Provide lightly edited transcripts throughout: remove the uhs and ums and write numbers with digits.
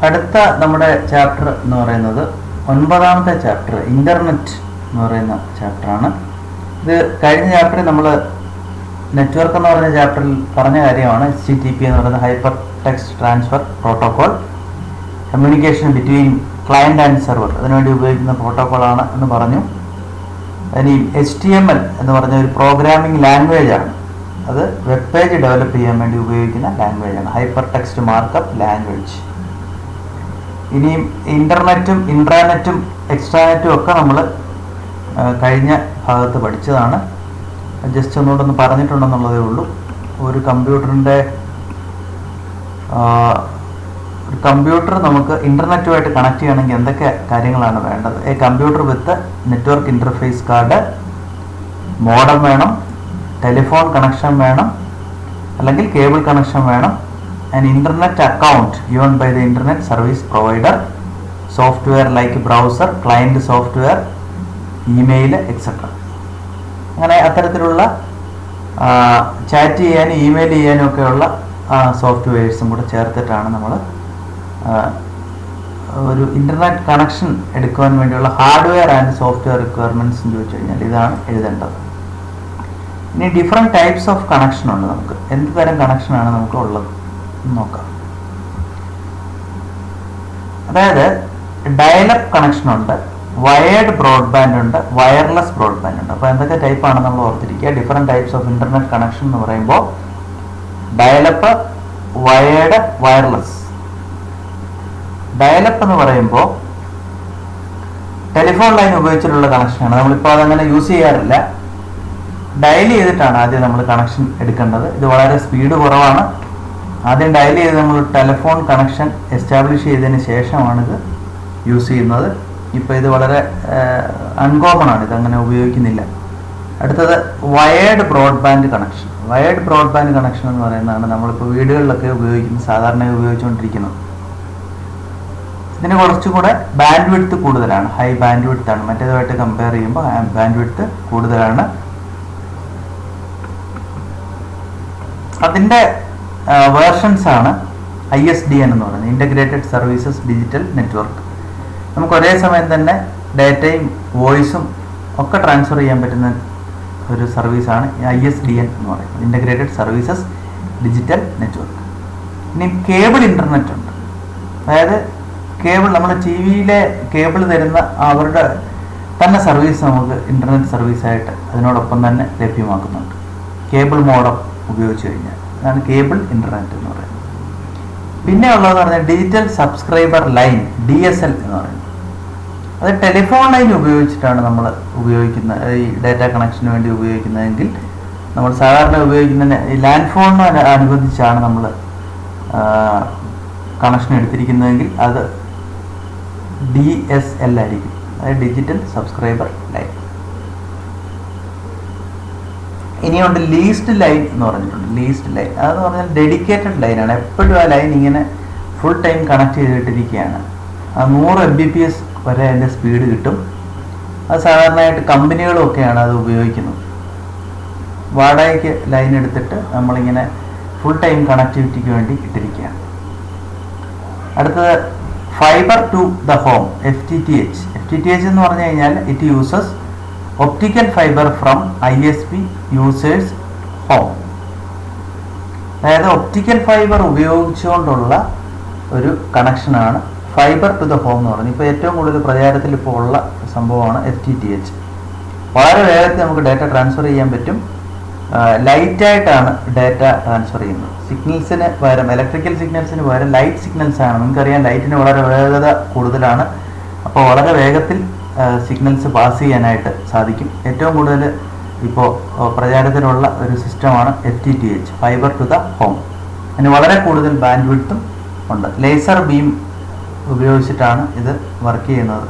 അടുത്ത നമ്മുടെ ചാപ്റ്റർ എന്ന് പറയുന്നത് 9ാമത്തെ ചാപ്റ്റർ ഇൻ്റർനെറ്റ് എന്ന് പറയുന്ന ചാപ്റ്ററാണ്. ഇത് കഴിഞ്ഞ ചാപ്റ്ററിൽ നമ്മൾ നെറ്റ്വർക്ക് എന്ന് പറയുന്ന ചാപ്റ്ററിൽ പറഞ്ഞ കാര്യമാണ്. HTTP എന്ന് പറയുന്നത് hyper text transfer protocol, communication between client and server, അതിനുവേണ്ടി ഉപയോഗിക്കുന്ന പ്രോട്ടോകോളാണ് എന്ന് പറഞ്ഞു. ഇനി HTML എന്ന് പറഞ്ഞ ഒരു പ്രോഗ്രാമിംഗ് ലാംഗ്വേജാണ്. അത് വെബ് പേജ് ഡെവലപ്പ് ചെയ്യാൻ വേണ്ടി ഉപയോഗിക്കുന്ന ലാംഗ്വേജാണ്, ഹൈപ്പർ ടെക്സ്റ്റ് മാർക്കപ്പ് ലാംഗ്വേജ്. ഇനിയും ഇൻ്റർനെറ്റും ഇൻട്രാനെറ്റും എക്സ്ട്രാനെറ്റും ഒക്കെ നമ്മൾ കഴിഞ്ഞ ഭാഗത്ത് പഠിച്ചതാണ്. ജസ്റ്റ് ഒന്നുകൂടെ പറഞ്ഞിട്ടുണ്ടെന്നുള്ളതേ ഉള്ളൂ. ഒരു കമ്പ്യൂട്ടർ നമുക്ക് ഇൻ്റർനെറ്റുമായിട്ട് കണക്ട് ചെയ്യണമെങ്കിൽ എന്തൊക്കെ കാര്യങ്ങളാണ് വേണ്ടത്? A computer with network interface card, modem വേണം, ടെലിഫോൺ കണക്ഷൻ വേണം, അല്ലെങ്കിൽ കേബിൾ കണക്ഷൻ വേണം, an internet account given by the internet service provider, software like browser, client software, email etc. അങ്ങനെ അത്തരത്തിലുള്ള ചാറ്റ് ചെയ്യാനും ഇമെയിൽ ചെയ്യാനും ഒക്കെയുള്ള സോഫ്റ്റ്വെയർസും കൂടെ ചേർത്തിട്ടാണ് നമ്മൾ ഒരു ഇൻ്റർനെറ്റ് കണക്ഷൻ എടുക്കുവാൻ വേണ്ടിയുള്ള ഹാർഡ്വെയർ ആൻഡ് സോഫ്റ്റ്വെയർ റിക്വയർമെൻറ്റ്സ് എന്ന് ചോദിച്ചു കഴിഞ്ഞാൽ ഇതാണ് എഴുതേണ്ടത്. ഇനി ഡിഫറെൻറ്റ് ടൈപ്സ് ഓഫ് കണക്ഷൻ ഉണ്ട്. നമുക്ക് എന്ത് തരം കണക്ഷനാണ് നമുക്ക് ഉള്ളത് നോക്കാം. അതായത് ഡയലപ്പ് കണക്ഷൻ ഉണ്ട്, വയേർഡ് ബ്രോഡ്ബാൻഡ് ഉണ്ട്, വയർലെസ് ബ്രോഡ്ബാൻഡ് ഉണ്ട്. അപ്പോൾ എന്തൊക്കെ ടൈപ്പാണെന്ന് നമ്മൾ ഓർത്തിരിക്കുക. Different types of internet connection എന്ന് പറയുമ്പോൾ ഡയലപ്പ്, വയേർഡ്, വയർലെസ്. ഡയലപ്പ് എന്ന് പറയുമ്പോൾ ടെലിഫോൺ ലൈൻ ഉപയോഗിച്ചിട്ടുള്ള കണക്ഷനാണ്. നമ്മളിപ്പോൾ അതങ്ങനെ യൂസ് ചെയ്യാറില്ല. ഡയൽ ചെയ്തിട്ടാണ് ആദ്യം നമ്മൾ കണക്ഷൻ എടുക്കേണ്ടത്. ഇത് വളരെ സ്പീഡ് കുറവാണ്. ആദ്യം ഡയൽ ചെയ്ത് നമ്മൾ ടെലിഫോൺ കണക്ഷൻ എസ്റ്റാബ്ലിഷ് ചെയ്തതിന് ശേഷമാണിത് യൂസ് ചെയ്യുന്നത്. ഇപ്പോൾ ഇത് വളരെ അൺകോമൺ ആണ്, ഇതങ്ങനെ ഉപയോഗിക്കുന്നില്ല. അടുത്തത് wired broadband connection. Wired broadband connection എന്ന് പറയുന്നതാണ് നമ്മളിപ്പോൾ വീടുകളിലൊക്കെ ഉപയോഗിക്കുന്നത്, സാധാരണ ഉപയോഗിച്ചുകൊണ്ടിരിക്കുന്നത്. ഇതിന് കുറച്ചുകൂടെ ബാൻഡ് വിഡ്ത്ത് കൂടുതലാണ്, ഹൈ ബാൻഡ് വിഡ്ത്താണ്. മറ്റേതുമായിട്ട് കമ്പയർ ചെയ്യുമ്പോൾ ബാൻഡ് വിഡ്ത്ത് കൂടുതലാണ്. അതിൻ്റെ വേർഷൻസ് ആണ് ISDN എന്ന് പറയുന്നത്, ഇൻ്റഗ്രേറ്റഡ് സർവീസസ് ഡിജിറ്റൽ നെറ്റ്വർക്ക്. നമുക്ക് ഒരേ സമയം തന്നെ ഡാറ്റയും വോയിസും ഒക്കെ ട്രാൻസ്ഫർ ചെയ്യാൻ പറ്റുന്ന ഒരു സർവീസാണ് ISDN എന്ന് പറയുന്നത്, ഇൻ്റഗ്രേറ്റഡ് സർവീസസ് ഡിജിറ്റൽ നെറ്റ്വർക്ക്. ഇനി കേബിൾ ഇൻ്റർനെറ്റ് ഉണ്ട്. അതായത് കേബിൾ, നമ്മൾ TV-യിലെ കേബിൾ തരുന്ന അവരുടെ തന്നെ സർവീസ് നമുക്ക് ഇൻ്റർനെറ്റ് സർവീസായിട്ട് അതിനോടൊപ്പം തന്നെ ലഭ്യമാക്കുന്നുണ്ട്, കേബിൾ മോഡം ഉപയോഗിച്ച് കഴിഞ്ഞാൽ. അതാണ് കേബിൾ ഇൻ്റർനെറ്റ് എന്ന് പറയുന്നത്. പിന്നെ ഉള്ളതെന്ന് പറഞ്ഞാൽ ഡിജിറ്റൽ സബ്സ്ക്രൈബർ ലൈൻ, DSL എന്ന് പറയുന്നത്. അത് ടെലിഫോൺ ലൈൻ ഉപയോഗിച്ചിട്ടാണ് നമ്മൾ ഉപയോഗിക്കുന്നത്. ഈ ഡാറ്റ കണക്ഷന് വേണ്ടി ഉപയോഗിക്കുന്നതെങ്കിൽ, നമ്മൾ സാധാരണ ഉപയോഗിക്കുന്ന ഈ ലാൻഡ് ഫോണിന് അനുബന്ധിച്ചാണ് നമ്മൾ കണക്ഷൻ എടുത്തിരിക്കുന്നതെങ്കിൽ അത് DSL ആയിരിക്കും, അതായത് ഡിജിറ്റൽ സബ്സ്ക്രൈബർ ലൈൻ. ഇനിയുണ്ട് ലീസ്റ്റ് ലൈൻ എന്ന് പറഞ്ഞിട്ടുണ്ട്. ലീസ്റ്റ് ലൈൻ അതെന്ന് പറഞ്ഞാൽ ഡെഡിക്കേറ്റഡ് ലൈനാണ്. എപ്പോഴും ആ ലൈൻ ഇങ്ങനെ ഫുൾ ടൈം കണക്ട് ചെയ്തിട്ടിരിക്കുകയാണ്. 100 Mbps വരെ അതിൻ്റെ സ്പീഡ് കിട്ടും. അത് സാധാരണയായിട്ട് കമ്പനികളൊക്കെയാണ് അത് ഉപയോഗിക്കുന്നത്. വാടകയ്ക്ക് ലൈൻ എടുത്തിട്ട് നമ്മളിങ്ങനെ ഫുൾ ടൈം കണക്ടിവിറ്റിക്ക് വേണ്ടി ഇട്ടിരിക്കുകയാണ്. അടുത്തത് fibre to the home, FTTH. FTTH എന്ന് പറഞ്ഞു കഴിഞ്ഞാൽ it uses optical fibre from ISP users home. അതായത് ഒപ്റ്റിക്കൽ ഫൈബർ ഉപയോഗിച്ചുകൊണ്ടുള്ള ഒരു കണക്ഷനാണ് ഫൈബർ ടു ദ ഹോം എന്ന് പറയുന്നത്. ഇപ്പോൾ ഏറ്റവും കൂടുതൽ പ്രചാരത്തിൽ ഇപ്പോൾ ഉള്ള സംഭവമാണ് FTTH. വളരെ വേഗത്തിൽ നമുക്ക് ഡാറ്റ ട്രാൻസ്ഫർ ചെയ്യാൻ പറ്റും. ലൈറ്റായിട്ടാണ് ഡാറ്റ ട്രാൻസ്ഫർ ചെയ്യുന്നത്. സിഗ്നൽസിന് പകരം, ഇലക്ട്രിക്കൽ സിഗ്നൽസിന് പകരം ലൈറ്റ് സിഗ്നൽസ് ആണ്. നിങ്ങൾക്കറിയാം ലൈറ്റിന് വളരെ വേഗത കൂടുതലാണ്. അപ്പോൾ വളരെ വേഗത്തിൽ സിഗ്നൽസ് പാസ് ചെയ്യാനായിട്ട് സാധിക്കും. ഏറ്റവും കൂടുതൽ ഇപ്പോൾ പ്രചാരത്തിലുള്ള ഒരു സിസ്റ്റമാണ് FTTH, fibre to the home. അതിന് വളരെ കൂടുതൽ ബാൻഡ് വിഡ്ത്തും ഉണ്ട്. ലേസർ ബീം ഉപയോഗിച്ചിട്ടാണ് ഇത് വർക്ക് ചെയ്യുന്നത്.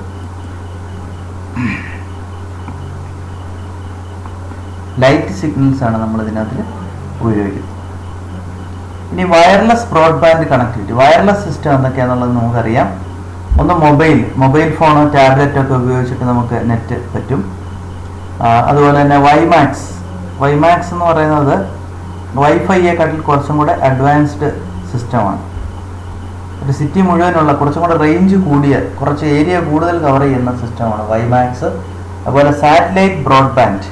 ലൈറ്റ് സിഗ്നൽസ് ആണ് നമ്മൾ ഇതിനകത്ത് ഉപയോഗിക്കുന്നത്. ഇനി wireless broadband connectivity. Wireless system എന്തൊക്കെയാണെന്നുള്ളത് നമുക്കറിയാം. ഒന്ന് മൊബൈൽ ഫോണോ ടാബ്ലറ്റോ ഒക്കെ ഉപയോഗിച്ചിട്ട് നമുക്ക് നെറ്റ് പറ്റും. അതുപോലെ തന്നെ വൈമാക്സ് എന്ന് പറയുന്നത് വൈഫൈയെക്കാട്ടിൽ കുറച്ചും കൂടെ അഡ്വാൻസ്ഡ് സിസ്റ്റമാണ്. ഒരു സിറ്റി മുഴുവനുള്ള കുറച്ചും കൂടെ റേഞ്ച് കൂടിയ, കുറച്ച് ഏരിയ കൂടുതൽ കവർ ചെയ്യുന്ന സിസ്റ്റമാണ് വൈമാക്സ്. അതുപോലെ സാറ്റലൈറ്റ് ബ്രോഡ്ബാൻഡ്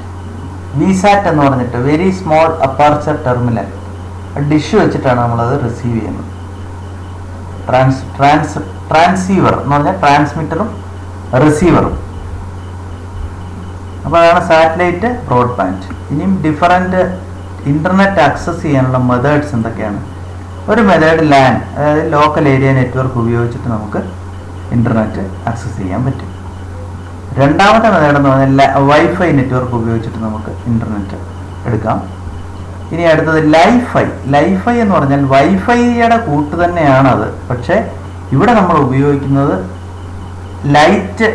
വിസാറ്റ് എന്ന് പറഞ്ഞിട്ട് very small aperture terminal dish വെച്ചിട്ടാണ് നമ്മളത് റിസീവ് ചെയ്യുന്നത്. ട്രാൻസീവർ എന്ന് പറഞ്ഞാൽ ട്രാൻസ്മിറ്ററും റിസീവറും. അപ്പോൾ അതാണ് സാറ്റലൈറ്റ് ബ്രോഡ്ബാൻഡ്. ഇനിയും ഡിഫറൻറ്റ് ഇൻ്റർനെറ്റ് ആക്സസ് ചെയ്യാനുള്ള മെത്തേഡ്സ് എന്തൊക്കെയാണ്? ഒരു മെത്തേഡ് ലാൻ, അതായത് ലോക്കൽ ഏരിയ നെറ്റ്വർക്ക് ഉപയോഗിച്ചിട്ട് നമുക്ക് ഇൻ്റർനെറ്റ് ആക്സസ് ചെയ്യാൻ പറ്റും. രണ്ടാമത്തെ മെത്തേഡ് എന്ന് പറഞ്ഞാൽ വൈഫൈ നെറ്റ്വർക്ക് ഉപയോഗിച്ചിട്ട് നമുക്ക് ഇൻ്റർനെറ്റ് എടുക്കാം. ഇനി അടുത്തത് ലൈഫൈ. ലൈഫൈ എന്ന് പറഞ്ഞാൽ വൈഫൈയുടെ കൂട്ട് തന്നെയാണത്, പക്ഷേ ഇവിടെ നമ്മൾ ഉപയോഗിക്കുന്നത് ലൈറ്റ്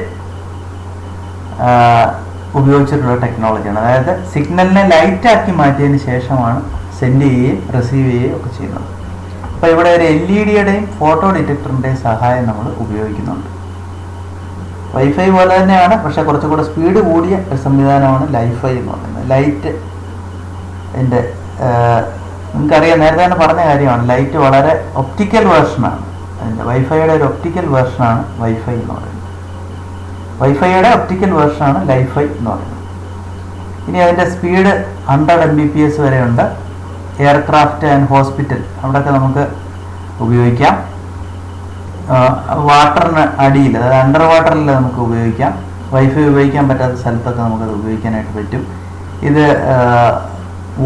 ഉപയോഗിച്ചിട്ടുള്ള ടെക്നോളജിയാണ്. അതായത് സിഗ്നലിനെ ലൈറ്റാക്കി മാറ്റിയതിന് ശേഷമാണ് സെൻഡ് ചെയ്യുകയും റിസീവ് ചെയ്യുകയും ഒക്കെ ചെയ്യുന്നത്. അപ്പോൾ ഇവിടെ ഒരു LED-യുടെയും ഫോട്ടോ ഡിറ്റക്ടറിൻ്റെയും സഹായം നമ്മൾ ഉപയോഗിക്കുന്നുണ്ട്. വൈഫൈ പോലെ തന്നെയാണ്, പക്ഷേ കുറച്ചുകൂടെ സ്പീഡ് കൂടിയ ഒരു സംവിധാനമാണ് ലൈഫൈ എന്ന് പറയുന്നത്. ലൈറ്റ് എൻ്റെ നിങ്ങൾക്കറിയാം, നേരത്തെ തന്നെ പറഞ്ഞ കാര്യമാണ്. ലൈറ്റ് വളരെ ഒപ്റ്റിക്കൽ വേർഷനാണ്. അതിൻ്റെ വൈഫൈയുടെ ഒരു ഒപ്റ്റിക്കൽ വേർഷനാണ് വൈഫൈ എന്ന് പറയുന്നത്. വൈഫൈയുടെ ഒപ്റ്റിക്കൽ വേർഷനാണ് ലൈഫൈ എന്ന് പറയുന്നത്. ഇനി അതിൻ്റെ സ്പീഡ് 100 Mbps വരെയുണ്ട്. എയർക്രാഫ്റ്റ് ആൻഡ് ഹോസ്പിറ്റൽ അവിടെയൊക്കെ നമുക്ക് ഉപയോഗിക്കാം. വാട്ടറിന് അടിയിൽ, അതായത് അണ്ടർ വാട്ടറിൽ നമുക്ക് ഉപയോഗിക്കാം. വൈഫൈ ഉപയോഗിക്കാൻ പറ്റാത്ത സ്ഥലത്തൊക്കെ നമുക്കത് ഉപയോഗിക്കാനായിട്ട് പറ്റും. ഇത്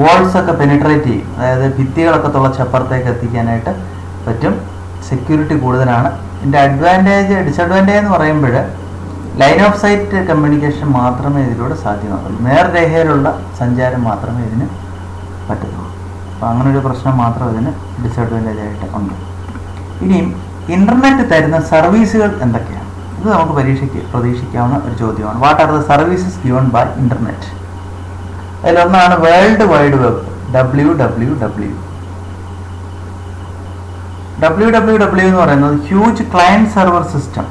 വോൾസ് ഒക്കെ പെനിട്രേറ്റ് ചെയ്യും, അതായത് ഭിത്തികളൊക്കെ തുളച്ചപ്പുറത്തേക്ക് എത്തിക്കാനായിട്ട് പറ്റും. സെക്യൂരിറ്റി കൂടുതലാണ്. ഇതിൻ്റെ ഡിസഡ്വാൻറ്റേജ് എന്ന് പറയുമ്പോൾ ലൈൻ ഓഫ് സൈറ്റ് കമ്മ്യൂണിക്കേഷൻ മാത്രമേ ഇതിലൂടെ സാധ്യമാകുള്ളൂ. നേർരേഖയിലുള്ള സഞ്ചാരം മാത്രമേ ഇതിന് പറ്റുള്ളൂ. അപ്പോൾ അങ്ങനൊരു പ്രശ്നം മാത്രം ഇതിന് ഡിസഡ്വാൻറ്റേജ് ആയിട്ട് ഉണ്ട്. ഇനിയും ഇൻ്റർനെറ്റ് തരുന്ന സർവീസുകൾ എന്തൊക്കെയാണ്? ഇത് നമുക്ക് പരീക്ഷയ്ക്ക് പ്രതീക്ഷിക്കാവുന്ന ഒരു ചോദ്യമാണ്. What are the services given by internet? അതിലൊന്നാണ് world wide web, WWW. WWW എന്ന് പറയുന്നത് ഹ്യൂജ് ക്ലയൻറ്റ് സെർവർ സിസ്റ്റം,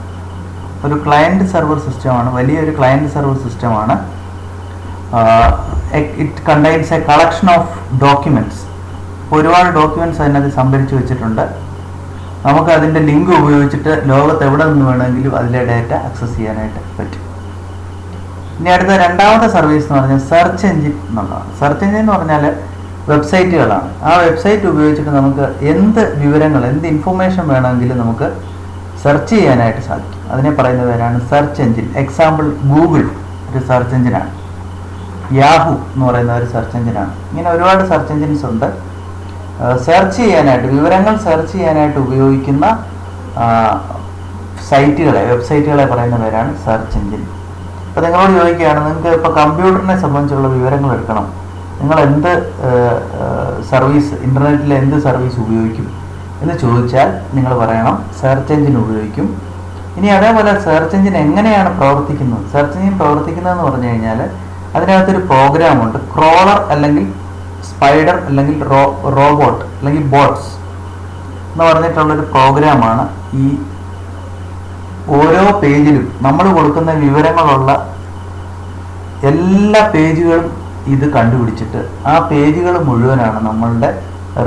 ഒരു ക്ലയൻറ്റ് സെർവർ സിസ്റ്റമാണ്, വലിയൊരു client server system. It contains a collection of documents. ഒരുപാട് ഡോക്യുമെൻറ്റ്സ് അതിനകത്ത് സംഭരിച്ച് വെച്ചിട്ടുണ്ട്. നമുക്ക് അതിൻ്റെ ലിങ്ക് ഉപയോഗിച്ചിട്ട് ലോകത്ത് എവിടെ നിന്ന് വേണമെങ്കിലും അതിലെ ഡാറ്റ ആക്സസ് ചെയ്യാനായിട്ട് പറ്റും. ഇനി അടുത്ത രണ്ടാമത്തെ സർവീസ് എന്ന് പറഞ്ഞാൽ സെർച്ച് എഞ്ചിൻ എന്നുള്ളതാണ്. സെർച്ച് എഞ്ചിൻ എന്ന് പറഞ്ഞാൽ വെബ്സൈറ്റുകളാണ്. ആ വെബ്സൈറ്റ് ഉപയോഗിച്ചിട്ട് നമുക്ക് എന്ത് വിവരങ്ങൾ, എന്ത് ഇൻഫർമേഷൻ വേണമെങ്കിലും നമുക്ക് സെർച്ച് ചെയ്യാനായിട്ട് സാധിക്കും. അതിനെ പറയുന്ന പേരാണ് സെർച്ച് എഞ്ചിൻ. എക്സാമ്പിൾ ഗൂഗിൾ ഒരു സെർച്ച് എഞ്ചിനാണ്. യാഹു എന്ന് പറയുന്ന ഒരു സെർച്ച് എഞ്ചിനാണ്. ഇങ്ങനെ ഒരുപാട് സെർച്ച് എഞ്ചിൻസ് ഉണ്ട്. സെർച്ച് ചെയ്യാനായിട്ട്, വിവരങ്ങൾ സെർച്ച് ചെയ്യാനായിട്ട് ഉപയോഗിക്കുന്ന സൈറ്റുകളെ, വെബ്സൈറ്റുകളെ പറയുന്ന പേരാണ് സെർച്ച് എഞ്ചിൻ. അപ്പോൾ നിങ്ങളോട് ചോദിക്കുകയാണ്, നിങ്ങൾക്ക് ഇപ്പോൾ കമ്പ്യൂട്ടറിനെ സംബന്ധിച്ചുള്ള വിവരങ്ങൾ എടുക്കണം, നിങ്ങൾ എന്ത് സർവീസ്, ഇൻ്റർനെറ്റിലെ എന്ത് സർവീസ് ഉപയോഗിക്കും എന്ന് ചോദിച്ചാൽ നിങ്ങൾ പറയണം സെർച്ച് എഞ്ചിൻ ഉപയോഗിക്കും. ഇനി അതേപോലെ സെർച്ച് എഞ്ചിൻ എങ്ങനെയാണ് പ്രവർത്തിക്കുന്നത്? സെർച്ച് എഞ്ചിൻ പ്രവർത്തിക്കുന്നതെന്ന് പറഞ്ഞു കഴിഞ്ഞാൽ അതിനകത്തൊരു പ്രോഗ്രാമുണ്ട്. ക്രോളർ അല്ലെങ്കിൽ സ്പൈഡർ അല്ലെങ്കിൽ റോബോട്ട് അല്ലെങ്കിൽ ബോട്ട്സ് എന്ന് പറഞ്ഞിട്ടുള്ളൊരു പ്രോഗ്രാമാണ്. ഈ ഓരോ പേജിലും നമ്മൾ കൊടുക്കുന്ന വിവരങ്ങളുള്ള എല്ലാ പേജുകളും ഇത് കണ്ടുപിടിച്ചിട്ട് ആ പേജുകൾ മുഴുവനാണ് നമ്മളുടെ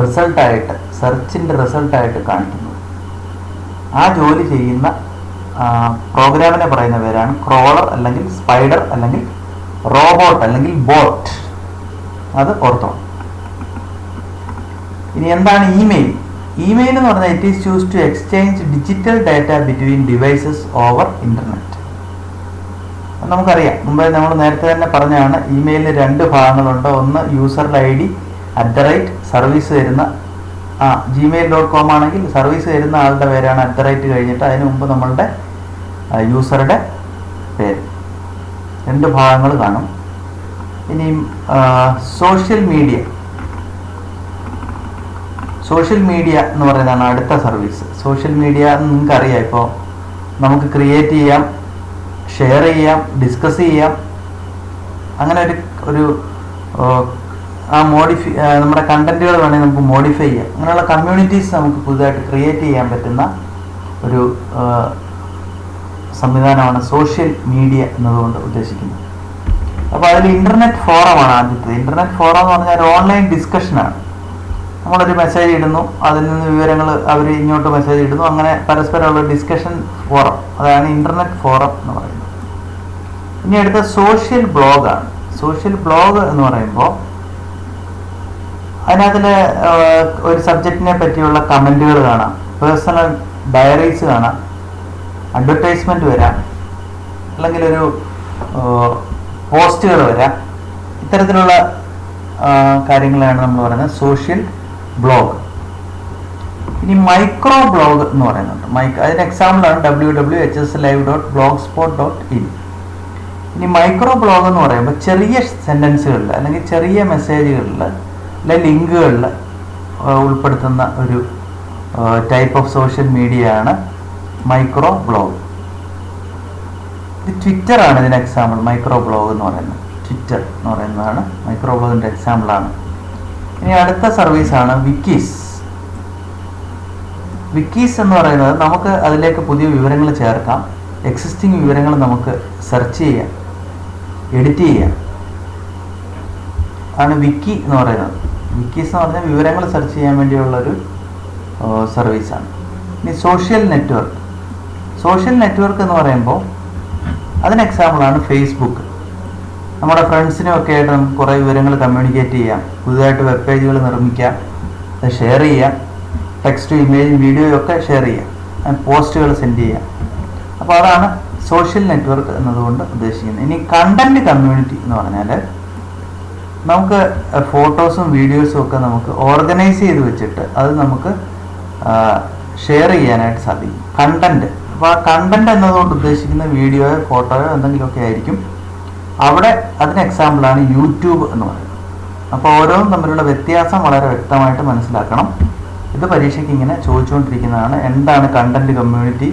റിസൾട്ടായിട്ട്, സെർച്ചിൻ്റെ റിസൾട്ടായിട്ട് കാണിക്കുന്നത്. ആ ജോലി ചെയ്യുന്ന പ്രോഗ്രാമിനെ പറയുന്ന പേരാണ് ക്രോളർ അല്ലെങ്കിൽ സ്പൈഡർ അല്ലെങ്കിൽ റോബോട്ട് അല്ലെങ്കിൽ ബോട്ട്. അത് ഓർത്തോണം. ഇനി എന്താണ് ഇമെയിൽ? ഇമെയിൽ എന്ന് പറഞ്ഞാൽ it is use to exchange digital data between devices over internet. നമുക്കറിയാം, മുമ്പേ നമ്മൾ നേരത്തെ തന്നെ പറഞ്ഞാണ്, ഇമെയിലിന് 2 ഭാഗങ്ങളുണ്ട്. ഒന്ന് യൂസറുടെ ID സർവീസ് തരുന്ന gmail.com ആണെങ്കിൽ സർവീസ് തരുന്ന ആളുടെ പേരാണ് @ കഴിഞ്ഞിട്ട് അതിന് മുമ്പ് നമ്മളുടെ യൂസറുടെ പേര്. 2 ഭാഗങ്ങൾ കാണും. ഇനിയും സോഷ്യൽ മീഡിയ എന്ന് പറയുന്നതാണ് അടുത്ത സർവീസ്. സോഷ്യൽ മീഡിയ നിങ്ങൾക്കറിയാം, ഇപ്പോൾ നമുക്ക് ക്രിയേറ്റ് ചെയ്യാം, ഷെയർ ചെയ്യാം, ഡിസ്കസ് ചെയ്യാം. അങ്ങനെ ഒരു നമ്മുടെ കണ്ടന്റുകൾ വേണമെങ്കിൽ നമുക്ക് മോഡിഫൈ ചെയ്യാം. അങ്ങനെയുള്ള കമ്മ്യൂണിറ്റീസ് നമുക്ക് പുതുതായിട്ട് ക്രിയേറ്റ് ചെയ്യാൻ പറ്റുന്ന ഒരു സംവിധാനമാണ് സോഷ്യൽ മീഡിയ എന്നതുകൊണ്ട് ഉദ്ദേശിക്കുന്നത്. അപ്പോൾ അതിൽ ഇൻ്റർനെറ്റ് ഫോറമാണ് ആദ്യത്തെ. ഇൻ്റർനെറ്റ് ഫോറം എന്ന് പറഞ്ഞാൽ ഒരു ഓൺലൈൻ ഡിസ്കഷനാണ്. നമ്മളൊരു മെസ്സേജ് ഇടുന്നു, അതിൽ നിന്ന് വിവരങ്ങൾ അവർ ഇങ്ങോട്ട് മെസ്സേജ് ഇടുന്നു, അങ്ങനെ പരസ്പരമുള്ള ഡിസ്കഷൻ ഫോറം, അതാണ് ഇൻ്റർനെറ്റ് ഫോറം എന്ന് പറയുന്നത്. ഇനി അടുത്ത സോഷ്യൽ ബ്ലോഗാണ്. സോഷ്യൽ ബ്ലോഗ് എന്ന് പറയുമ്പോൾ അതിനകത്തിൽ ഒരു സബ്ജക്റ്റിനെ പറ്റിയുള്ള കമൻറ്റുകൾ കാണാം, പേഴ്സണൽ ഡയറീസ് കാണാം, അഡ്വർടൈസ്മെൻറ്റ് വരാം, അല്ലെങ്കിൽ ഒരു പോസ്റ്റുകൾ വരാം. ഇത്തരത്തിലുള്ള കാര്യങ്ങളാണ് നമ്മൾ പറയുന്നത് സോഷ്യൽ ബ്ലോഗ്. ഇനി മൈക്രോ ബ്ലോഗ് എന്ന് പറയുന്നുണ്ട്. അതിന് എക്സാമ്പിളാണ് www.hslive.blogspot.in. ഇനി മൈക്രോ ബ്ലോഗ് എന്ന് പറയുമ്പോൾ ചെറിയ സെൻറ്റൻസുകളിൽ അല്ലെങ്കിൽ ചെറിയ മെസ്സേജുകളിൽ അല്ലെ ലിങ്കുകളിൽ ഉൾപ്പെടുത്തുന്ന ഒരു ടൈപ്പ് ഓഫ് സോഷ്യൽ മീഡിയ ആണ് മൈക്രോ ബ്ലോഗ്. ഇത് ട്വിറ്ററാണ് ഇതിന് എക്സാമ്പിൾ. മൈക്രോ ബ്ലോഗ് എന്ന് പറയുന്നത് ട്വിറ്റർ എന്ന് പറയുന്നതാണ് മൈക്രോ ബ്ലോഗിൻ്റെ എക്സാമ്പിളാണ്. ഇനി അടുത്ത സർവീസാണ് വിക്കീസ്. വിക്കീസ് എന്ന് പറയുന്നത് നമുക്ക് അതിലേക്ക് പുതിയ വിവരങ്ങൾ ചേർക്കാം, എക്സിസ്റ്റിംഗ് വിവരങ്ങൾ നമുക്ക് സെർച്ച് ചെയ്യാം, എഡിറ്റ് ചെയ്യാം, ആണ് വിക്കി എന്ന് പറയുന്നത്. വിക്കീസ് എന്ന് പറഞ്ഞാൽ വിവരങ്ങൾ സെർച്ച് ചെയ്യാൻ വേണ്ടിയുള്ളൊരു സർവീസാണ്. ഇനി സോഷ്യൽ നെറ്റ്വർക്ക്. സോഷ്യൽ നെറ്റ്വർക്ക് എന്ന് പറയുമ്പോൾ അതിന് എക്സാമ്പിളാണ് ഫേസ്ബുക്ക്. നമ്മുടെ ഫ്രണ്ട്സിനും ഒക്കെ ആയിട്ട് നമുക്ക് കുറേ വിവരങ്ങൾ കമ്മ്യൂണിക്കേറ്റ് ചെയ്യാം, പുതുതായിട്ട് വെബ് പേജുകൾ നിർമ്മിക്കാം, അത് ഷെയർ ചെയ്യാം, ടെക്സ്റ്റ്, ഇമേജ്, വീഡിയോയും ഒക്കെ ഷെയർ ചെയ്യാം, പോസ്റ്റുകൾ സെൻഡ് ചെയ്യാം. അപ്പോൾ അതാണ് സോഷ്യൽ നെറ്റ്വർക്ക് എന്നതുകൊണ്ട് ഉദ്ദേശിക്കുന്നത്. ഇനി കണ്ടന്റ് കമ്മ്യൂണിറ്റി എന്ന് പറഞ്ഞാൽ നമുക്ക് ഫോട്ടോസും വീഡിയോസും ഒക്കെ നമുക്ക് ഓർഗനൈസ് ചെയ്ത് വെച്ചിട്ട് അത് നമുക്ക് ഷെയർ ചെയ്യാനായിട്ട് സാധിക്കും. കണ്ടന്റ്, അപ്പോൾ ആ കണ്ടന്റ് എന്നതുകൊണ്ട് ഉദ്ദേശിക്കുന്ന വീഡിയോയോ ഫോട്ടോയോ എന്തെങ്കിലുമൊക്കെ ആയിരിക്കും. അവിടെ അതിന് എക്സാമ്പിളാണ് യൂട്യൂബ് എന്ന് പറയുന്നത്. അപ്പോൾ ഓരോന്നും തമ്മിലുള്ള വ്യത്യാസം വളരെ വ്യക്തമായിട്ട് മനസ്സിലാക്കണം. ഇത് പരീക്ഷയ്ക്ക് ഇങ്ങനെ ചോദിച്ചുകൊണ്ടിരിക്കുന്നതാണ്. എന്താണ് കണ്ടന്റ് കമ്മ്യൂണിറ്റി,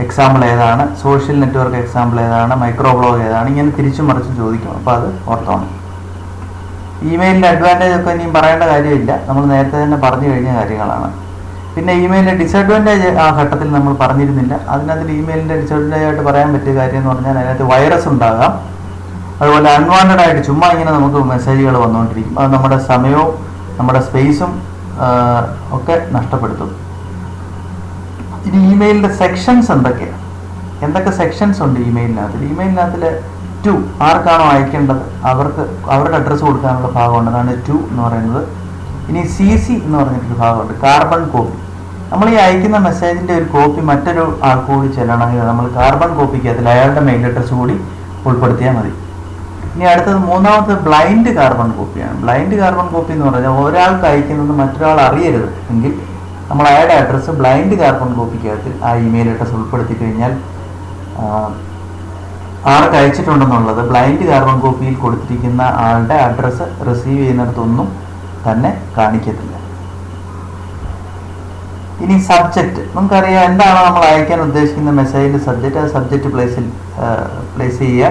എക്സാമ്പിൾ ഏതാണ്, സോഷ്യൽ നെറ്റ്വർക്ക് എക്സാമ്പിൾ ഏതാണ്, മൈക്രോ ബ്ലോഗ് ഏതാണ്, ഇങ്ങനെ തിരിച്ചും മറിച്ചും ചോദിക്കും. അപ്പോൾ അത് ഓർത്തോണം. ഇമെയിലിൻ്റെ അഡ്വാൻറ്റേജ് ഒക്കെ ഇനിയും പറയേണ്ട കാര്യമില്ല, നമ്മൾ നേരത്തെ തന്നെ പറഞ്ഞു കഴിഞ്ഞ കാര്യങ്ങളാണ്. പിന്നെ ഇമെയിലിൻ്റെ ഡിസഡ്വാൻറ്റേജ് ആ ഘട്ടത്തിൽ നമ്മൾ പറഞ്ഞിരുന്നില്ല. അതിനകത്ത് ഇമെയിലിൻ്റെ ഡിസഡ്വാൻറ്റേജ് ആയിട്ട് പറയാൻ പറ്റിയ കാര്യം എന്ന് പറഞ്ഞാൽ അതിനകത്ത് വൈറസ് ഉണ്ടാകാം, അതുപോലെ അൺവാണ്ടഡ് ആയിട്ട് ചുമ്മാ ഇങ്ങനെ നമുക്ക് മെസ്സേജുകൾ വന്നുകൊണ്ടിരിക്കും. അത് നമ്മുടെ സമയവും നമ്മുടെ സ്പേസും ഒക്കെ നഷ്ടപ്പെടുത്തും. ഇനി ഇമെയിലിൻ്റെ സെക്ഷൻസ് എന്തൊക്കെയാണ്, എന്തൊക്കെ സെക്ഷൻസ് ഉണ്ട് ഇമെയിലിനകത്തിൽ? ഇമെയിലിനകത്തിൽ ടു, ആർക്കാണോ അയക്കേണ്ടത് അവർക്ക് അവരുടെ അഡ്രസ്സ് കൊടുക്കാനുള്ള ഭാഗമുണ്ട്, അതാണ് ടു എന്ന് പറയുന്നത്. ഇനി CC എന്ന് പറഞ്ഞിട്ടൊരു ഭാഗമുണ്ട്, കാർബൺ കോപ്പി. നമ്മൾ ഈ അയക്കുന്ന മെസ്സേജിൻ്റെ ഒരു കോപ്പി മറ്റൊരു ആൾക്ക് കൂടി ചെല്ലണമെങ്കിൽ നമ്മൾ കാർബൺ കോപ്പിക്ക് അതിൽ അയാളുടെ മെയിൽ അഡ്രസ്സ് കൂടി ഉൾപ്പെടുത്തിയാൽ മതി. ഇനി അടുത്തത് മൂന്നാമത്തത് ബ്ലൈൻഡ് കാർബൺ കോപ്പിയാണ്. ബ്ലൈൻഡ് കാർബൺ കോപ്പി എന്ന് പറഞ്ഞാൽ ഒരാൾക്ക് അയക്കുന്നത് മറ്റൊരാൾ അറിയരുത് എങ്കിൽ നമ്മൾ അയാളുടെ അഡ്രസ്സ് ബ്ലൈൻഡ് കാർബൺ കോപ്പിക്കകത്ത് ആ ഇമെയിൽ അഡ്രസ്സ് ഉൾപ്പെടുത്തി കഴിഞ്ഞാൽ ആർക്ക് അയച്ചിട്ടുണ്ടെന്നുള്ളത് ബ്ലൈൻഡ് കാർബൺ കോപ്പിയിൽ കൊടുത്തിരിക്കുന്ന ആളുടെ അഡ്രസ്സ് റിസീവ് ചെയ്യുന്നിടത്തൊന്നും തന്നെ കാണിക്കത്തില്ല. ഇനി സബ്ജക്റ്റ്, നമുക്കറിയാം എന്താണോ നമ്മൾ അയക്കാൻ ഉദ്ദേശിക്കുന്ന മെസ്സേജിൻ്റെ സബ്ജക്റ്റ്, അത് സബ്ജക്റ്റ് പ്ലേസ് ചെയ്യുക.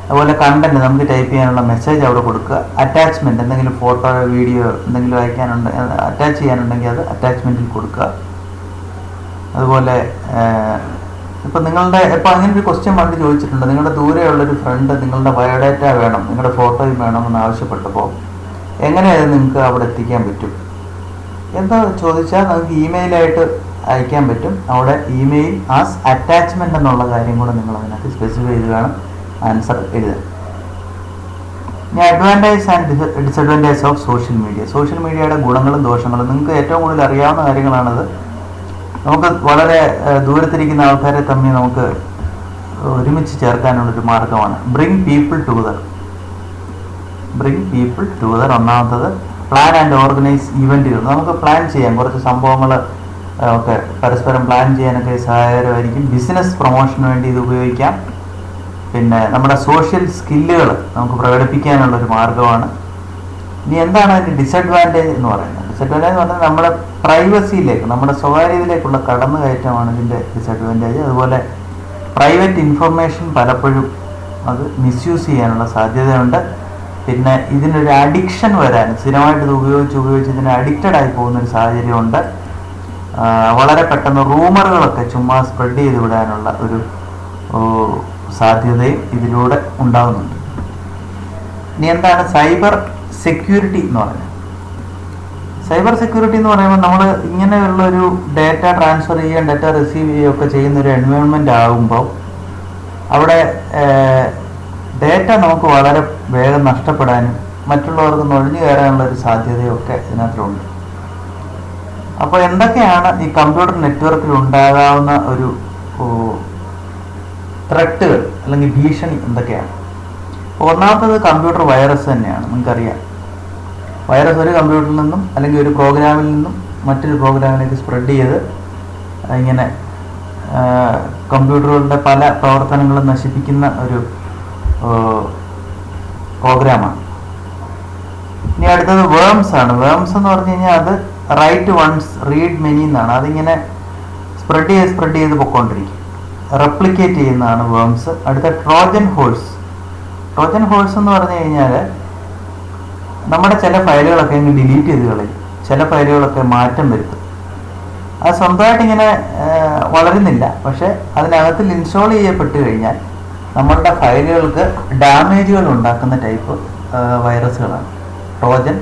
അതുപോലെ കണ്ടന്റ്, നമുക്ക് ടൈപ്പ് ചെയ്യാനുള്ള മെസ്സേജ് അവിടെ കൊടുക്കുക. അറ്റാച്ച്മെൻറ്റ്, എന്തെങ്കിലും ഫോട്ടോ വീഡിയോ എന്തെങ്കിലും അയക്കാനുണ്ട് അറ്റാച്ച് ചെയ്യാനുണ്ടെങ്കിൽ അത് അറ്റാച്ച്മെൻറ്റിൽ കൊടുക്കുക. അതുപോലെ ഇപ്പം നിങ്ങളുടെ ഇപ്പോൾ അങ്ങനെ ഒരു ക്വസ്റ്റ്യൻ പണ്ട് ചോദിച്ചിട്ടുണ്ട്, നിങ്ങളുടെ ദൂരെയുള്ളൊരു ഫ്രണ്ട് നിങ്ങളുടെ ബയോഡാറ്റ വേണം, നിങ്ങളുടെ ഫോട്ടോയും വേണമെന്ന് ആവശ്യപ്പെട്ടപ്പോൾ എങ്ങനെയത് നിങ്ങൾക്ക് അവിടെ എത്തിക്കാൻ പറ്റും? എന്താ ചോദിച്ചാൽ നമുക്ക് ഇമെയിലായിട്ട് അയക്കാൻ പറ്റും. അവിടെ ഇമെയിൽ ആസ് അറ്റാച്ച്മെൻറ്റ് എന്നുള്ള കാര്യം കൂടെ നിങ്ങൾ അതിനകത്ത് സ്പെസിഫൈ ചെയ്ത് വേണം ആൻസർ എഴുതാൻ. ഇനി advantage and disadvantage of social media. Social മീഡിയയുടെ ഗുണങ്ങളും ദോഷങ്ങളും നിങ്ങൾക്ക് ഏറ്റവും കൂടുതൽ അറിയാവുന്ന കാര്യങ്ങളാണത്. നമുക്ക് വളരെ ദൂരത്തിരിക്കുന്ന ആൾക്കാരെ തമ്മിൽ നമുക്ക് ഒരുമിച്ച് ചേർക്കാനുള്ളൊരു മാർഗമാണ്. Bring people together. ഒന്നാമത്തത് പ്ലാൻ ആൻഡ് ഓർഗനൈസ് ഇവൻറ്റുകൾ. നമുക്ക് പ്ലാൻ ചെയ്യാം, കുറച്ച് സംഭവങ്ങൾ ഒക്കെ പരസ്പരം പ്ലാൻ ചെയ്യാനൊക്കെ സഹായകരമായിരിക്കും. ബിസിനസ് പ്രൊമോഷന് വേണ്ടി ഇത് ഉപയോഗിക്കാം. പിന്നെ നമ്മുടെ സോഷ്യൽ സ്കില്ലുകൾ നമുക്ക് പ്രകടിപ്പിക്കാനുള്ളൊരു മാർഗമാണ്. ഇനി എന്താണ് അതിൻ്റെ ഡിസഡ്വാൻറ്റേജ് എന്ന് പറയുന്നത്? ഡിസഡ്വാൻറ്റേജ് എന്ന് പറഞ്ഞാൽ നമ്മുടെ പ്രൈവസിയിലേക്ക്, നമ്മുടെ സ്വകാര്യതയിലേക്കുള്ള കടന്നുകയറ്റമാണ് ഇതിൻ്റെ ഡിസഡ്വാൻറ്റേജ്. അതുപോലെ പ്രൈവറ്റ് ഇൻഫർമേഷൻ പലപ്പോഴും അത് മിസ്യൂസ് ചെയ്യാനുള്ള സാധ്യതയുണ്ട്. പിന്നെ ഇതിനൊരു അഡിക്ഷൻ വരാൻ, സ്ഥിരമായിട്ട് ഇത് ഉപയോഗിച്ച് ഇതിന് അഡിക്റ്റഡ് ആയി പോകുന്നൊരു സാഹചര്യമുണ്ട്. വളരെ പെട്ടെന്ന് റൂമറുകളൊക്കെ ചുമ്മാ സ്പ്രെഡ് ചെയ്ത് വിടാനുള്ള ഒരു സാധ്യതയും ഇതിലൂടെ ഉണ്ടാകുന്നുണ്ട്. ഇനി എന്താണ് സൈബർ സെക്യൂരിറ്റി എന്ന് പറഞ്ഞാൽ? സൈബർ സെക്യൂരിറ്റി എന്ന് പറയുമ്പോൾ നമ്മൾ ഇങ്ങനെയുള്ള ഒരു ഡാറ്റ ട്രാൻസ്ഫർ ചെയ്യുകയും ഡാറ്റ റിസീവ് ചെയ്യുകയും ഒക്കെ ചെയ്യുന്ന ഒരു എൻവയോൺമെൻ്റ് ആകുമ്പോൾ അവിടെ ഡാറ്റ നമുക്ക് വളരെ വേഗം നഷ്ടപ്പെടാനും മറ്റുള്ളവർക്ക് നുഴഞ്ഞു കയറാനുള്ള ഒരു സാധ്യതയൊക്കെ ഇതിനകത്തുണ്ട്. അപ്പോൾ എന്തൊക്കെയാണ് ഈ കമ്പ്യൂട്ടർ നെറ്റ്വർക്കിൽ ഉണ്ടാകാവുന്ന ഒരു ത്രെട്ടുകൾ അല്ലെങ്കിൽ ഭീഷണി എന്തൊക്കെയാണ്? ഒന്നാമത്തത് കമ്പ്യൂട്ടർ വൈറസ് തന്നെയാണ്. നിങ്ങൾക്കറിയാം, വൈറസ് ഒരു കമ്പ്യൂട്ടറിൽ നിന്നും അല്ലെങ്കിൽ ഒരു പ്രോഗ്രാമിൽ നിന്നും മറ്റൊരു പ്രോഗ്രാമിലേക്ക് സ്പ്രെഡ് ചെയ്ത് ഇങ്ങനെ കമ്പ്യൂട്ടറുകളുടെ പല പ്രവർത്തനങ്ങളും നശിപ്പിക്കുന്ന ഒരു പ്രോഗ്രാമാണ്. ഇനി അടുത്തത് വേംസ് ആണ്. വേംസ് എന്ന് പറഞ്ഞു കഴിഞ്ഞാൽ അത് റൈറ്റ് വൺസ് റീഡ് മെനി എന്നാണ്. അതിങ്ങനെ സ്പ്രെഡ് ചെയ്ത് പൊയ്ക്കൊണ്ടിരിക്കും, റെപ്ലിക്കേറ്റ് ചെയ്യുന്നതാണ് വേംസ്. അടുത്ത ട്രോജൻ ഹോഴ്സ്. ട്രോജൻ ഹോഴ്സ് എന്ന് പറഞ്ഞു കഴിഞ്ഞാൽ നമ്മുടെ ചില ഫയലുകളൊക്കെ ഇങ്ങനെ ഡിലീറ്റ് ചെയ്ത് കളയും, ചില ഫയലുകളൊക്കെ മാറ്റം വരുത്തും. അത് സ്വന്തമായിട്ട് ഇങ്ങനെ വളരുന്നില്ല, പക്ഷെ അതിനകത്ത് ഇൻസ്റ്റാൾ ചെയ്യപ്പെട്ട് കഴിഞ്ഞാൽ നമ്മളുടെ ഫയലുകൾക്ക് ഡാമേജുകൾ ഉണ്ടാക്കുന്ന ടൈപ്പ് വൈറസുകളാണ് ട്രോജൻ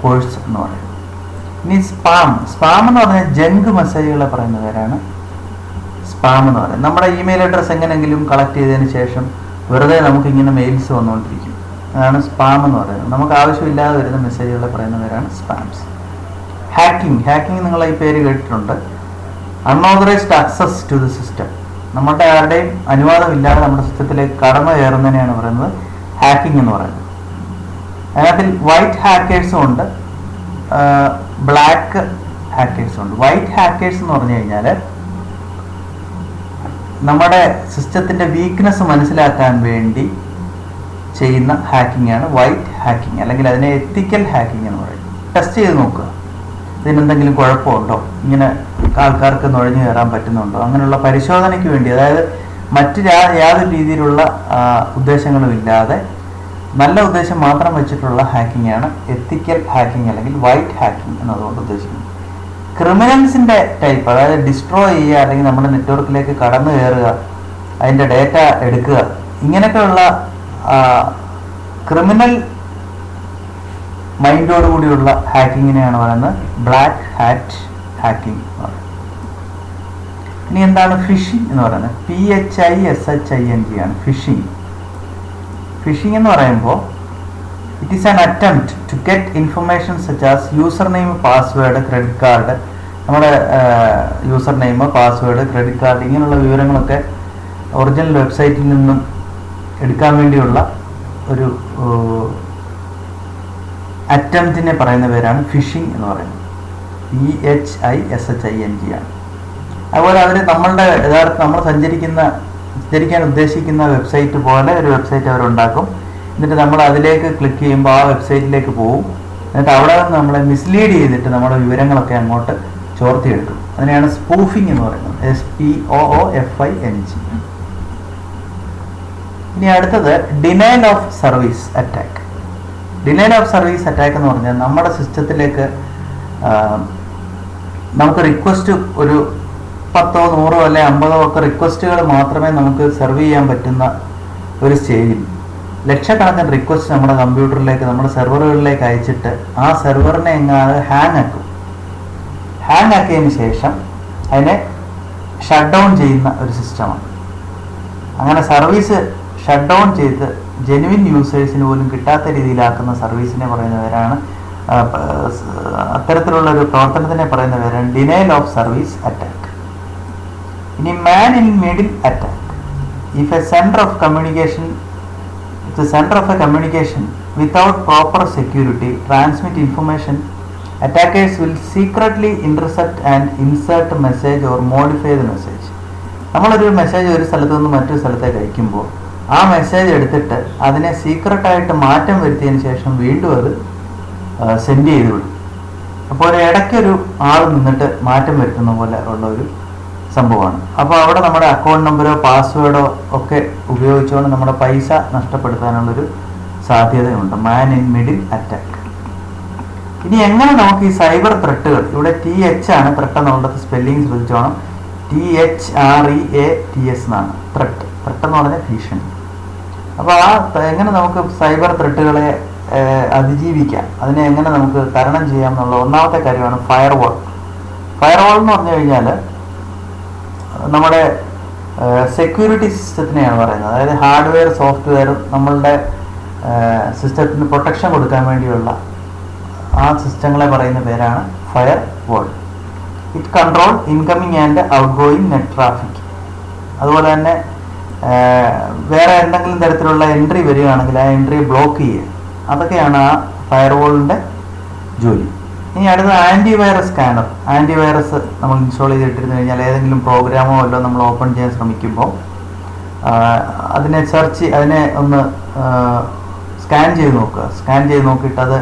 ഹോഴ്സ് എന്ന് പറയുന്നത്. ഇനി സ്പാം എന്ന് പറഞ്ഞാൽ ജങ്ക് മെസ്സേജുകളെ പറയുന്ന പേരാണ് സ്പാം എന്ന് പറയുന്നത്. നമ്മുടെ ഇമെയിൽ അഡ്രസ്സ് എങ്ങനെയെങ്കിലും കളക്ട് ചെയ്തതിന് ശേഷം വെറുതെ നമുക്കിങ്ങനെ മെയിൽസ് വന്നുകൊണ്ടിരിക്കും, അതാണ് സ്പാം എന്ന് പറയുന്നത്. നമുക്ക് ആവശ്യമില്ലാതെ വരുന്ന മെസ്സേജുകളെ പറയുന്ന പേരാണ് സ്പാംസ്. ഹാക്കിംഗ് നിങ്ങൾ ഈ പേര് കേട്ടിട്ടുണ്ട്. Unauthorised access to the system, നമ്മുടെ ആരുടെയും അനുവാദമില്ലാതെ നമ്മുടെ സിസ്റ്റത്തിലേക്ക് കടന്നു കയറുന്നതിനെയാണ് പറയുന്നത് ഹാക്കിംഗ് എന്ന് പറയുന്നത്. അതിനകത്തിൽ വൈറ്റ് ഹാക്കേഴ്സും ഉണ്ട്, ബ്ലാക്ക് ഹാക്കേഴ്സും ഉണ്ട്. വൈറ്റ് ഹാക്കേഴ്സ് എന്ന് പറഞ്ഞു കഴിഞ്ഞാൽ നമ്മുടെ സിസ്റ്റത്തിൻ്റെ വീക്ക്നെസ് മനസ്സിലാക്കാൻ വേണ്ടി ചെയ്യുന്ന ഹാക്കിംഗ് ആണ് വൈറ്റ് ഹാക്കിംഗ്, അല്ലെങ്കിൽ അതിനെ എത്തിക്കൽ ഹാക്കിംഗ് എന്ന് പറയും. ടെസ്റ്റ് ചെയ്ത് നോക്കുക, ഇതിനെന്തെങ്കിലും കുഴപ്പമുണ്ടോ, ഇങ്ങനെ ആൾക്കാർക്ക് നുഴഞ്ഞു കയറാൻ പറ്റുന്നുണ്ടോ, അങ്ങനെയുള്ള പരിശോധനയ്ക്ക് വേണ്ടി, അതായത് മറ്റ് യാതൊരു രീതിയിലുള്ള ഉദ്ദേശങ്ങളും ഇല്ലാതെ നല്ല ഉദ്ദേശം മാത്രം വെച്ചിട്ടുള്ള ഹാക്കിംഗ് ആണ് എത്തിക്കൽ ഹാക്കിംഗ് അല്ലെങ്കിൽ വൈറ്റ് ഹാക്കിംഗ് എന്നതുകൊണ്ട് ഉദ്ദേശിക്കുന്നത്. ക്രിമിനൽസിൻ്റെ ടൈപ്പ്, അതായത് ഡിസ്ട്രോയ് ചെയ്യുക അല്ലെങ്കിൽ നമ്മുടെ നെറ്റ്വർക്കിലേക്ക് കടന്നു കയറുക, അതിൻ്റെ ഡേറ്റ എടുക്കുക, ഇങ്ങനെയൊക്കെയുള്ള ക്രിമിനൽ മൈൻഡോടുകൂടിയുള്ള ഹാക്കിങ്ങിനെയാണ് പറയുന്നത് ബ്ലാക്ക് ഹാറ്റ് ഹാക്കിംഗ് എന്ന് പറയുന്നത്. ഇനി എന്താണ് ഫിഷിംഗ് എന്ന് പറയുന്നത്? PHISHING ആണ് ഫിഷിംഗ്. ഫിഷിംഗ് എന്ന് പറയുമ്പോൾ it is an attempt to get information such as user name, password, credit card, നമ്മുടെ user name, password, credit card, ഇങ്ങനെയുള്ള വിവരങ്ങളൊക്കെ ഒറിജിനൽ വെബ്സൈറ്റിൽ നിന്നും എടുക്കാൻ വേണ്ടിയുള്ള ഒരു അറ്റംപ്റ്റിനെ പറയുന്ന പേരാണ് ഫിഷിംഗ് എന്ന് പറയുന്നത്. PHISHING ആണ്. അതുപോലെ അവർ നമ്മളുടെ യഥാർത്ഥ നമ്മൾ സഞ്ചരിക്കാൻ ഉദ്ദേശിക്കുന്ന വെബ്സൈറ്റ് പോലെ ഒരു വെബ്സൈറ്റ് അവരുണ്ടാക്കും. എന്നിട്ട് നമ്മൾ അതിലേക്ക് ക്ലിക്ക് ചെയ്യുമ്പോൾ ആ വെബ്സൈറ്റിലേക്ക് പോകും. എന്നിട്ട് അവിടെ നിന്ന് നമ്മളെ മിസ്ലീഡ് ചെയ്തിട്ട് നമ്മുടെ വിവരങ്ങളൊക്കെ അങ്ങോട്ട് ചോർത്തിയെടുക്കും. അതിനെയാണ് സ്പൂഫിംഗ് എന്ന് പറയുന്നത്. SPOOFING. ഇനി അടുത്തത് denial of service attack. Denial of service attack എന്ന് പറഞ്ഞാൽ നമ്മുടെ സിസ്റ്റത്തിലേക്ക് നമുക്ക് റിക്വസ്റ്റ് ഒരു 10, 100 അല്ലെ 50 ഒക്കെ റിക്വസ്റ്റുകൾ മാത്രമേ നമുക്ക് സെർവ് ചെയ്യാൻ പറ്റുന്ന ഒരു സ്റ്റേജിൽ ലക്ഷക്കണക്കിന് റിക്വസ്റ്റ് നമ്മുടെ കമ്പ്യൂട്ടറിലേക്ക്, നമ്മുടെ സെർവറുകളിലേക്ക് അയച്ചിട്ട് ആ സെർവറിനെ എങ്ങാതെ ഹാങ് ആക്കിയതിന് ശേഷം അതിനെ ഷട്ട് ഡൗൺ ചെയ്യുന്ന ഒരു സിസ്റ്റമാണ്. അങ്ങനെ സർവീസ് ഷട്ട് ഡൗൺ ചെയ്ത് ജെനുവിൻ യൂസേഴ്സിന് പോലും കിട്ടാത്ത രീതിയിലാക്കുന്ന സർവീസിനെ പറയുന്ന പേരാണ്, അത്തരത്തിലുള്ള ഒരു പ്രവർത്തനത്തിനെ പറയുന്ന പേരാണ് ഡിനയൽ ഓഫ് സർവീസ് അറ്റാക്ക്. ഇനി man in middle attack. If a centre of a communication without proper security transmit information, attackers will secretly intercept and insert message or modify the message. നമ്മളൊരു മെസ്സേജ് ഒരു സ്ഥലത്ത് നിന്ന് മറ്റൊരു സ്ഥലത്തേക്ക് അയക്കുമ്പോൾ ആ message എടുത്തിട്ട് അതിനെ സീക്രട്ടായിട്ട് മാറ്റം വരുത്തിയതിന് ശേഷം വീണ്ടും അത് സെൻഡ് ചെയ്ത് വിടും. അപ്പോൾ ഒരു ഇടയ്ക്കൊരു ആൾ നിന്നിട്ട് മാറ്റം വരുത്തുന്ന പോലെ ഉള്ള ഒരു സംഭവമാണ്. അപ്പോൾ അവിടെ നമ്മുടെ അക്കൗണ്ട് നമ്പറോ പാസ്വേഡോ ഒക്കെ ഉപയോഗിച്ചുകൊണ്ട് നമ്മുടെ പൈസ നഷ്ടപ്പെടുത്താനുള്ളൊരു സാധ്യതയുണ്ട്. മാൻ ഇൻ മിഡിൽ അറ്റാക്ക്. ഇനി എങ്ങനെ നമുക്ക് ഈ സൈബർ ത്രെട്ടുകൾ, ഇവിടെ TH ആണ് ത്രെട്ട് എന്നുള്ളത്, സ്പെല്ലിംഗ് ശ്രദ്ധിച്ചോണം. THREATS എന്നാണ് ത്രെട്ട് എന്ന് പറഞ്ഞാൽ ഭീഷണി. അപ്പോൾ എങ്ങനെ നമുക്ക് സൈബർ ത്രെട്ടുകളെ അതിജീവിക്കാം, അതിനെ എങ്ങനെ നമുക്ക് തരണം ചെയ്യാം എന്നുള്ള ഒന്നാമത്തെ കാര്യമാണ് ഫയർവാൾ. ഫയർവാൾ എന്ന് പറഞ്ഞു കഴിഞ്ഞാൽ നമ്മുടെ സെക്യൂരിറ്റി സിസ്റ്റത്തിനെയാണ് പറയുന്നത്. അതായത് ഹാർഡ്വെയർ സോഫ്റ്റ്വെയർ നമ്മളുടെ സിസ്റ്റത്തിന് പ്രൊട്ടക്ഷൻ കൊടുക്കാൻ വേണ്ടിയുള്ള ആ സിസ്റ്റങ്ങളെ പറയുന്ന പേരാണ് firewall. It control incoming and out going net traffic. അതുപോലെ തന്നെ വേറെ എന്തെങ്കിലും തരത്തിലുള്ള എൻട്രി വരികയാണെങ്കിൽ ആ എൻട്രി ബ്ലോക്ക് ചെയ്യുക, അതൊക്കെയാണ് ആ ഫയർവാളിൻ്റെ ജോലി. ഇനി അടുത്ത ആൻറ്റിവൈറസ് സ്കാനർ. ആൻറ്റിവൈറസ് നമ്മൾ ഇൻസ്റ്റാൾ ചെയ്തിട്ടിരുന്നു കഴിഞ്ഞാൽ ഏതെങ്കിലും പ്രോഗ്രാമോ വല്ലതും നമ്മൾ ഓപ്പൺ ചെയ്യാൻ ശ്രമിക്കുമ്പോൾ അതിനെ ഒന്ന് സ്കാൻ ചെയ്ത് നോക്കുക. സ്കാൻ ചെയ്ത് നോക്കിയിട്ട് അത്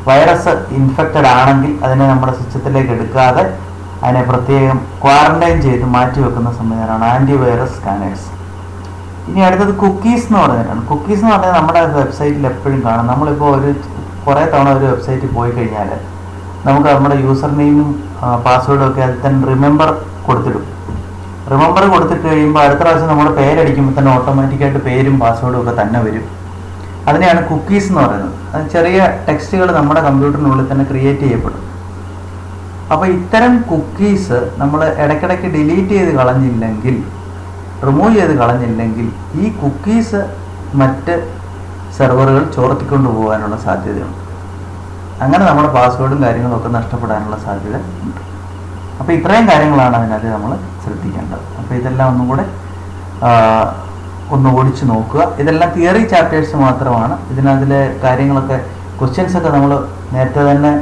വൈറസ് ഇൻഫെക്റ്റഡ് ആണെങ്കിൽ അതിനെ നമ്മുടെ സിസ്റ്റത്തിലേക്ക് എടുക്കാതെ അതിനെ പ്രത്യേകം ക്വാറന്റൈൻ ചെയ്ത് മാറ്റി വെക്കുന്ന സംവിധാനമാണ് ആൻറ്റിവൈറസ് സ്കാനേഴ്സ്. ഇനി അടുത്തത് കുക്കീസ് എന്ന് പറഞ്ഞിട്ടാണ്. കുക്കീസ് എന്ന് പറഞ്ഞാൽ നമ്മുടെ വെബ്സൈറ്റിൽ എപ്പോഴും കാണാം. നമ്മളിപ്പോൾ കുറേ തവണ ഒരു വെബ്സൈറ്റിൽ പോയി കഴിഞ്ഞാൽ നമുക്ക് നമ്മുടെ യൂസർ നെയിമും പാസ്വേഡും ഒക്കെ അതിൽ തന്നെ റിമെമ്പർ കൊടുത്തിടും. റിമെമ്പർ കൊടുത്തിട്ട് കഴിയുമ്പോൾ അടുത്ത പ്രാവശ്യം നമ്മുടെ പേരടിക്കുമ്പോൾ തന്നെ ഓട്ടോമാറ്റിക്കായിട്ട് പേരും പാസ്വേഡും ഒക്കെ തന്നെ വരും. അതിനെയാണ് കുക്കീസ് എന്ന് പറയുന്നത്. അത് ചെറിയ ടെക്സ്റ്റുകൾ നമ്മുടെ കമ്പ്യൂട്ടറിനുള്ളിൽ തന്നെ ക്രിയേറ്റ് ചെയ്യപ്പെടും. അപ്പോൾ ഇത്തരം കുക്കീസ് നമ്മൾ ഇടയ്ക്കിടയ്ക്ക് ഡിലീറ്റ് ചെയ്ത് കളഞ്ഞില്ലെങ്കിൽ, റിമൂവ് ചെയ്ത് കളഞ്ഞില്ലെങ്കിൽ ഈ കുക്കീസ് മറ്റ് സെർവറുകൾ ചോർത്തിക്കൊണ്ട് പോകാനുള്ള സാധ്യതയുണ്ട്. അങ്ങനെ നമ്മുടെ പാസ്വേഡും കാര്യങ്ങളും ഒക്കെ നഷ്ടപ്പെടാനുള്ള സാധ്യത ഉണ്ട്. അപ്പോൾ ഇത്രയും കാര്യങ്ങളാണ് അതിനകത്ത് നമ്മൾ ശ്രദ്ധിക്കേണ്ടത്. അപ്പോൾ ഇതെല്ലാം ഒന്നും കൂടെ ഒന്ന് ഓടിച്ച് നോക്കുക. ഇതെല്ലാം തിയറി ചാപ്റ്റേഴ്സ് മാത്രമാണ്. ഇതിനതിലെ കാര്യങ്ങളൊക്കെ ക്വസ്റ്റ്യൻസൊക്കെ നമ്മൾ നേരത്തെ തന്നെ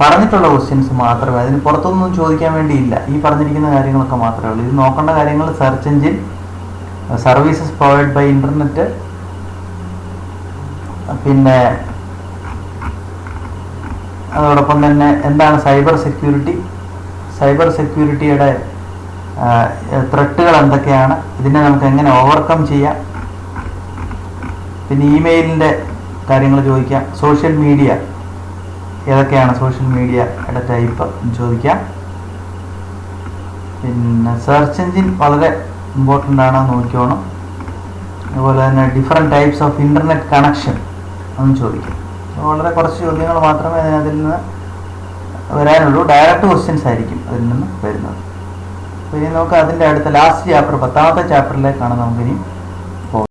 പറഞ്ഞിട്ടുള്ള ക്വസ്റ്റ്യൻസ് മാത്രമേ, അതിന് പുറത്തൊന്നും ചോദിക്കാൻ വേണ്ടിയില്ല. ഈ പറഞ്ഞിരിക്കുന്ന കാര്യങ്ങളൊക്കെ മാത്രമേ ഉള്ളൂ. ഇത് നോക്കേണ്ട കാര്യങ്ങൾ search engine, services provide by internet, പിന്നെ അതോടൊപ്പം തന്നെ എന്താണ് സൈബർ സെക്യൂരിറ്റി, സൈബർ സെക്യൂരിറ്റിയുടെ ത്രെട്ടുകൾ എന്തൊക്കെയാണ്, ഇതിനെ നമുക്ക് എങ്ങനെ ഓവർകം ചെയ്യാം, പിന്നെ ഇമെയിലിൻ്റെ കാര്യങ്ങൾ ചോദിക്കാം, സോഷ്യൽ മീഡിയ ഏതൊക്കെയാണ് സോഷ്യൽ മീഡിയയുടെ ടൈപ്പ് ചോദിക്കാം, പിന്നെ സെർച്ച് എഞ്ചിൻ വളരെ ഇമ്പോർട്ടൻ്റ് ആണ്, നോക്കിക്കോണം. അതുപോലെ തന്നെ different types of internet connection അതും ചോദിക്കാം. വളരെ കുറച്ച് ചോദ്യങ്ങൾ മാത്രമേ അതിൽ നിന്ന് വരാനുള്ളൂ. ഡയറക്റ്റ് ക്വസ്റ്റ്യൻസ് ആയിരിക്കും അതിൽ നിന്ന് വരുന്നത്. അപ്പോൾ ഇനി നമുക്ക് അതിൻ്റെ അടുത്ത ലാസ്റ്റ് ചാപ്റ്റർ 10ാമത്തെ ചാപ്റ്ററിലേക്കാണ് നമുക്കിനി